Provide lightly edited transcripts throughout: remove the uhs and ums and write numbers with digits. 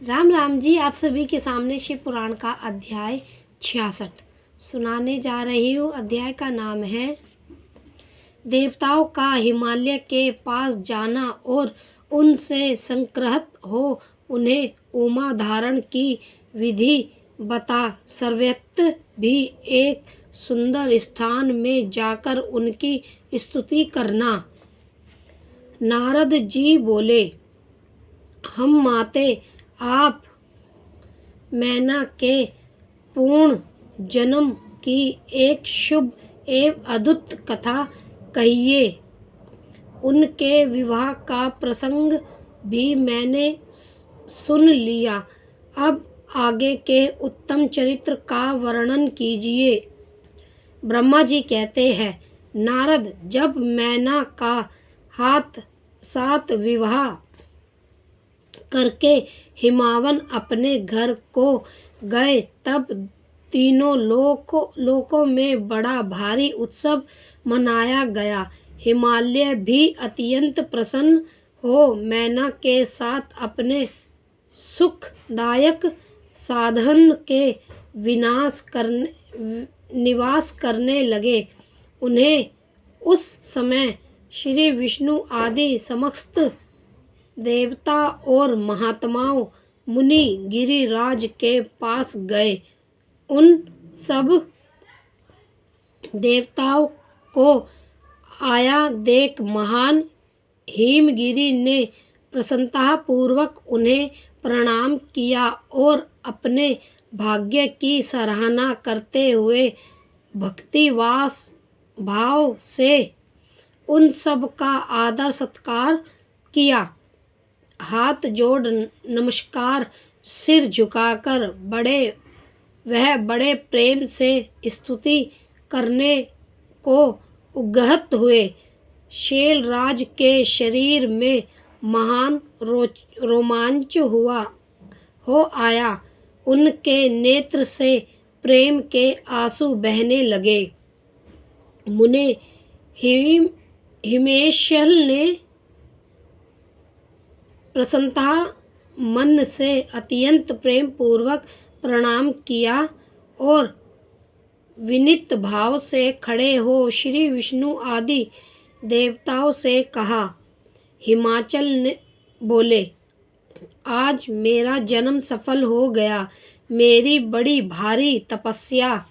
राम राम जी। आप सभी के सामने शिव पुराण का अध्याय 66 सुनाने जा रही हूँ। अध्याय का नाम है देवताओं का हिमालय के पास जाना और उनसे संक्रहित हो उन्हें उमा धारण की विधि बता सर्वत्र भी एक सुंदर स्थान में जाकर उनकी स्तुति करना। नारद जी बोले, हम माते आप मैना के पूर्ण जन्म की एक शुभ एवं अद्भुत कथा कहिए। उनके विवाह का प्रसंग भी मैंने सुन लिया। अब आगे के उत्तम चरित्र का वर्णन कीजिए। ब्रह्मा जी कहते हैं, नारद, जब मैना का हाथ साथ विवाह करके हिमावन अपने घर को गए तब तीनों लोकों में बड़ा भारी उत्सव मनाया गया। हिमालय भी अत्यंत प्रसन्न हो मैना के साथ अपने सुखदायक साधन के निवास करने लगे। उन्हें उस समय श्री विष्णु आदि समस्त देवता और महात्माओं मुनि गिरिराज के पास गए। उन सब देवताओं को आया देख महान हिमगिरि ने प्रसन्नतापूर्वक उन्हें प्रणाम किया और अपने भाग्य की सराहना करते हुए भक्तिवास भाव से उन सब का आदर सत्कार किया। हाथ जोड़ नमस्कार सिर झुकाकर बड़े प्रेम से स्तुति करने को उद्यत हुए। शैलराज के शरीर में महान रोमांच हो आया। उनके नेत्र से प्रेम के आंसू बहने लगे। मुने हिमेशल ने प्रसन्नता मन से अत्यंत प्रेम पूर्वक प्रणाम किया और विनीत भाव से खड़े हो श्री विष्णु आदि देवताओं से कहा। हिमाचल ने बोले, आज मेरा जन्म सफल हो गया। मेरी बड़ी भारी तपस्या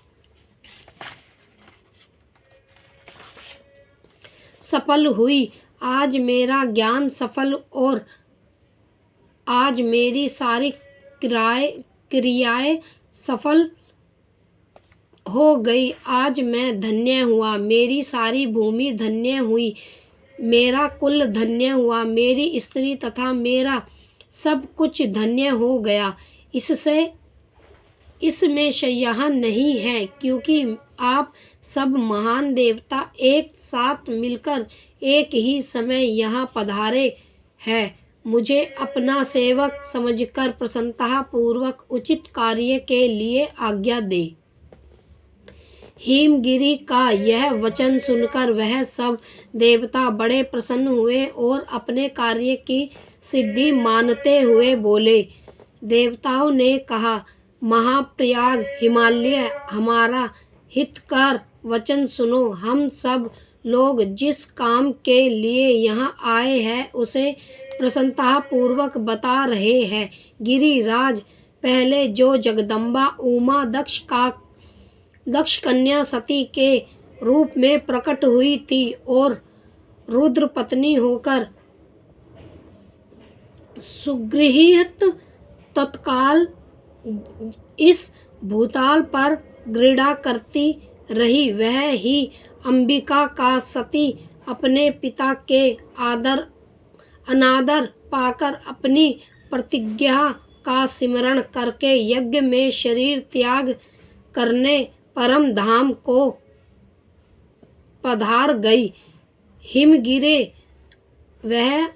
सफल हुई। आज मेरा ज्ञान सफल और आज मेरी सारी क्रियाएं सफल हो गई। आज मैं धन्य हुआ। मेरी सारी भूमि धन्य हुई। मेरा कुल धन्य हुआ। मेरी स्त्री तथा मेरा सब कुछ धन्य हो गया। इसमें यह नहीं है क्योंकि आप सब महान देवता एक साथ मिलकर एक ही समय यहाँ पधारे हैं। मुझे अपना सेवक समझकर प्रसन्नता पूर्वक उचित कार्य के लिए आज्ञा दे। हिमगिरि का यह वचन सुनकर वह सब देवता बड़े प्रसन्न हुए और अपने कार्य की सिद्धि मानते हुए बोले। देवताओं ने कहा, महाप्रयाग हिमालय, हमारा हितकर वचन सुनो। हम सब लोग जिस काम के लिए यहाँ आए हैं उसे प्रसन्नता पूर्वक बता रहे हैं। गिरिराज, पहले जो जगदम्बा उमा दक्ष कन्या सती के रूप में प्रकट हुई थी और रुद्र पत्नी होकर सुगृहीत तत्काल इस भूताल पर क्रीड़ा करती रही, वह ही अंबिका का सती अपने पिता के अनादर पाकर अपनी प्रतिज्ञा का स्मरण करके यज्ञ में शरीर त्याग करने परम धाम को पधार गई। हिमगिरे, वह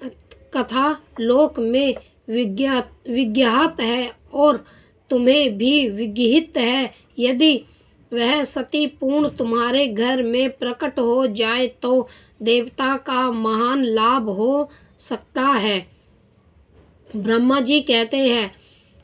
कथा लोक में विज्ञात है और तुम्हें भी विज्ञित है। यदि वह सती पूर्ण तुम्हारे घर में प्रकट हो जाए तो देवता का महान लाभ हो सकता है। ब्रह्मा जी कहते हैं,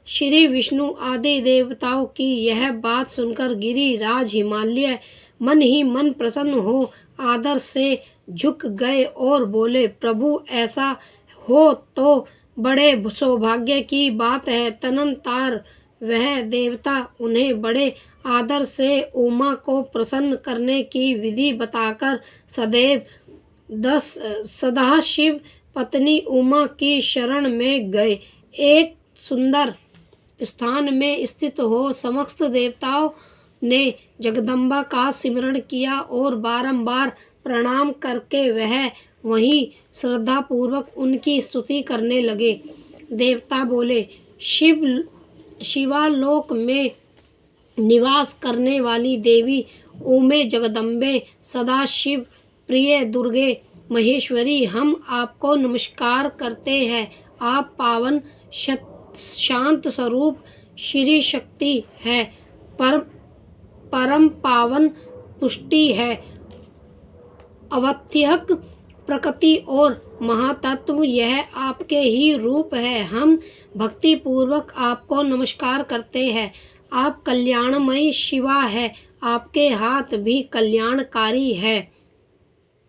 श्री विष्णु आदि देवताओं की यह बात सुनकर गिरिराज हिमालय मन ही मन प्रसन्न हो आदर से झुक गए और बोले, प्रभु ऐसा हो तो बड़े सौभाग्य की बात है। तदनंतर वह देवता उन्हें बड़े आदर से उमा को प्रसन्न करने की विधि बताकर सदाशिव पत्नी उमा की शरण में गए। एक सुंदर स्थान में स्थित हो समस्त देवताओं ने जगदम्बा का सिमरण किया और बारंबार प्रणाम करके वह वहीं श्रद्धापूर्वक उनकी स्तुति करने लगे। देवता बोले, शिवालोक में निवास करने वाली देवी उमे जगदम्बे, सदाशिव प्रिय दुर्गे महेश्वरी, हम आपको नमस्कार करते हैं। आप पावन शांत स्वरूप श्री शक्ति है, परम पावन पुष्टि है, अवत्यक प्रकृति और महातत्व यह आपके ही रूप है। हम भक्ति पूर्वक आपको नमस्कार करते हैं। आप कल्याणमयी शिवा है, आपके हाथ भी कल्याणकारी है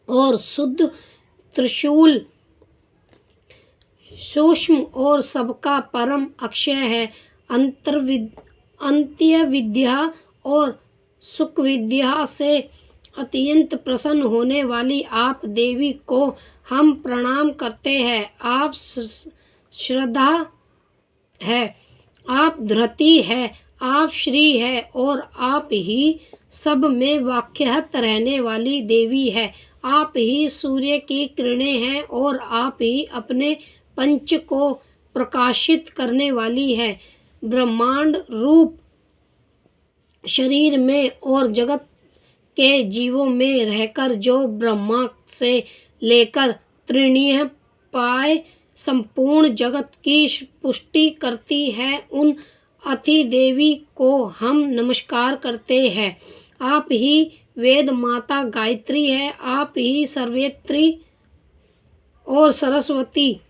और शुद्ध त्रिशूल सूक्ष्म और सबका परम अक्षय है। अंत्य विद्या और सुख विद्या से अत्यंत प्रसन्न होने वाली आप देवी को हम प्रणाम करते हैं। आप श्रद्धा है, आप धृति है, आप श्री है और आप ही सब में वाक्यहत रहने वाली देवी है। आप ही सूर्य की किरणें हैं और आप ही अपने पंच को प्रकाशित करने वाली है। ब्रह्मांड रूप शरीर में और जगत के जीवों में रहकर जो ब्रह्मा से लेकर तृणीय पाए संपूर्ण जगत की पुष्टि करती है, उन अति देवी को हम नमस्कार करते हैं। आप ही वेद माता गायत्री है, आप ही सर्वेत्री और सरस्वती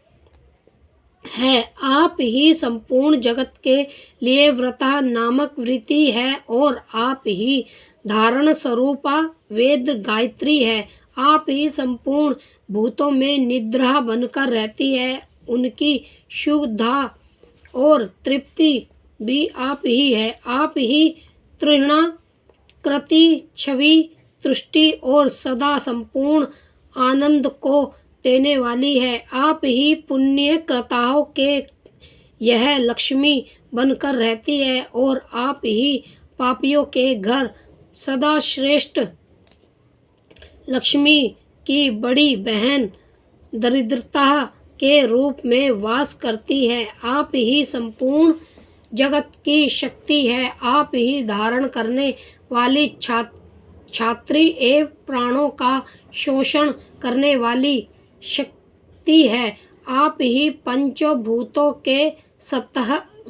है, आप ही संपूर्ण जगत के लिए व्रता नामक वृत्ति है और आप ही धारण स्वरूपा वेद गायत्री है। आप ही संपूर्ण भूतों में निद्रा बनकर रहती है, उनकी शुद्धा और तृप्ति भी आप ही है। आप ही तृणा कृति छवि तुष्टि और सदा संपूर्ण आनंद को देने वाली है। आप ही पुण्य कर्ताओं के यह लक्ष्मी बनकर रहती है और आप ही पापियों के घर सदा श्रेष्ठ लक्ष्मी की बड़ी बहन दरिद्रता के रूप में वास करती है। आप ही संपूर्ण जगत की शक्ति है, आप ही धारण करने वाली छात्री एवं प्राणों का शोषण करने वाली शक्ति है। आप ही पंचभूतों के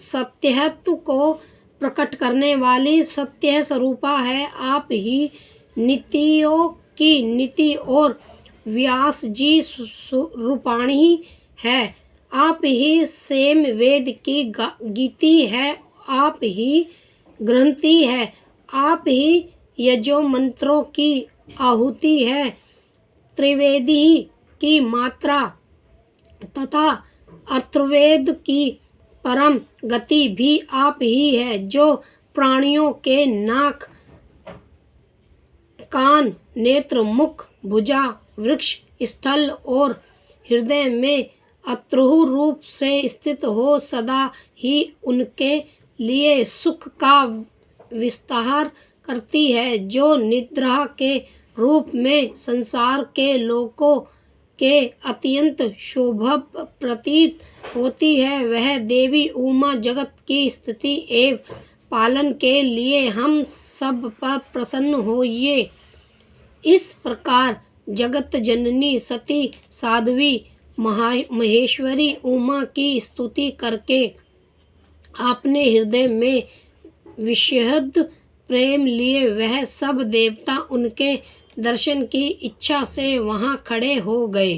सत्यत्व को प्रकट करने वाली सत्य स्वरूपा है। आप ही नीतियों की नीति और व्यास जी रूपाणी है। आप ही सेम वेद की गीति है, आप ही ग्रंथि है, आप ही यजो मंत्रों की आहुति है, त्रिवेदी की मात्रा तथा अथर्ववेद की परम गति भी आप ही है, जो प्राणियों के नाक कान नेत्र मुख भुजा वृक्ष स्थल और हृदय में अत्रुह रूप से स्थित हो सदा ही उनके लिए सुख का विस्तार करती है, जो निद्रा के रूप में संसार के लोकों के अत्यंत शोभा प्रतीत होती है। वह देवी उमा जगत की स्थिति एवं पालन के लिए हम सब पर प्रसन्न होइए। इस प्रकार जगत जननी सती साध्वी महेश्वरी उमा की स्तुति करके अपने हृदय में विशुद्ध प्रेम लिए वह सब देवता उनके दर्शन की इच्छा से वहां खड़े हो गए।